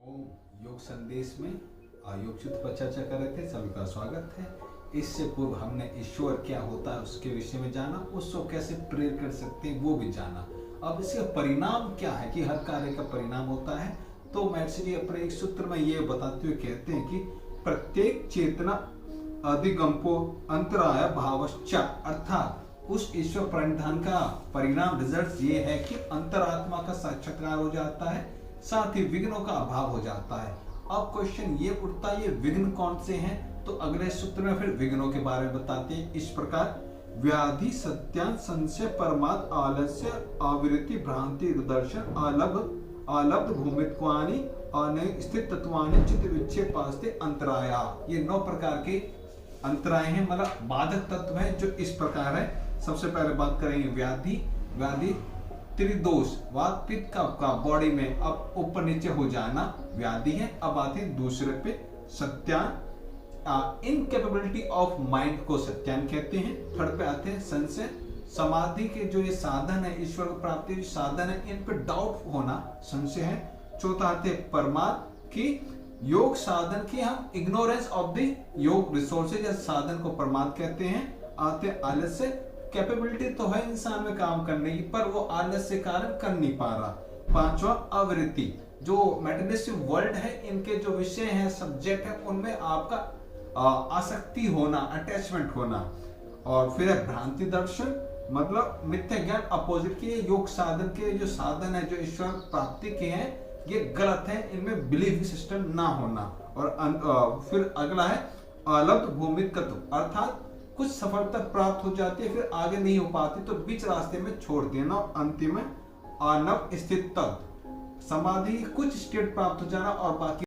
ओम योग संदेश में योग सूत्र पर चर्चा कर रहे थे। सभी का स्वागत है। इससे पूर्व हमने ईश्वर क्या होता है उसके विषय में जाना, उसको कैसे प्रेरित कर सकते हैं वो भी जाना। अब इसका परिणाम क्या है कि हर कार्य का परिणाम होता है। तो महर्षि जी अपने एक सूत्र में ये बताते हुए कहते हैं कि प्रत्येक चेतना अधिगम्पो अंतराय भावश्च, अर्थात उस ईश्वर परिधान का परिणाम रिजल्ट ये है कि अंतरात्मा का साक्षात्कार हो जाता है, साथ ही विघ्नों का अभाव हो जाता है। अब क्वेश्चन ये उठता है, ये विघ्न कौन से हैं? तो अगले सूत्र में फिर विघ्नों के बारे में बताते हैं इस प्रकार। व्याधि सत्यान संशय परमाद आलस्य आवृत्ति भ्रांति दर्शन आलब्ध भूमित्वानि अनय स्थित तत्वानि चित्त विक्षेपास्ते अंतराया। ये 9 प्रकार के अंतराय हैं, मतलब बाधक तत्व हैं जो इस प्रकार है। सबसे पहले बात करेंगे व्याधि त्रिदोष, वात पित्त का बॉडी में अब ऊपर नीचे हो जाना व्याधि है। अब आते हैं दूसरे पे सत्यान, इनकेपेबिलिटी ऑफ माइंड को सत्यान कहते हैं। थर्ड पे आते हैं संशय, समाधि के जो ये साधन है, ईश्वर को प्राप्ति के साधन है, इन पे डाउट होना संशय है। चौथा आते हैं परमाद की योग साधन की हम इग्नोरेंस ऑफ द योग रिसोर्सेज या साधन को परमाद कहते हैं। आते हैं आलस्य, कैपेबिलिटी तो है इंसान में काम करने की पर वो आलस्य के कारण कर नहीं पा रहा। पांचवा आवृत्ति, जो मेटेरियलिस्टिक वर्ल्ड है इनके जो विषय है सब्जेक्ट है उनमें आपका आसक्ति होना, अटैचमेंट होना। और फिर है भ्रांति दर्शन, मतलब मिथ्या ज्ञान अपोजिट के योग साधन के जो साधन है जो ईश्वर प्राप्ति के हैं ये गलत है, इनमें बिलीफ सिस्टम ना होना। और फिर अगला है अलब्ध भूमित्व, अर्थात कुछ सफलता प्राप्त हो जाती है फिर आगे नहीं हो पाती तो बीच रास्ते में छोड़ देना। और अंतिम में अनव स्थित तत्व, समाधि कुछ स्टेट प्राप्त हो जाना और बाकी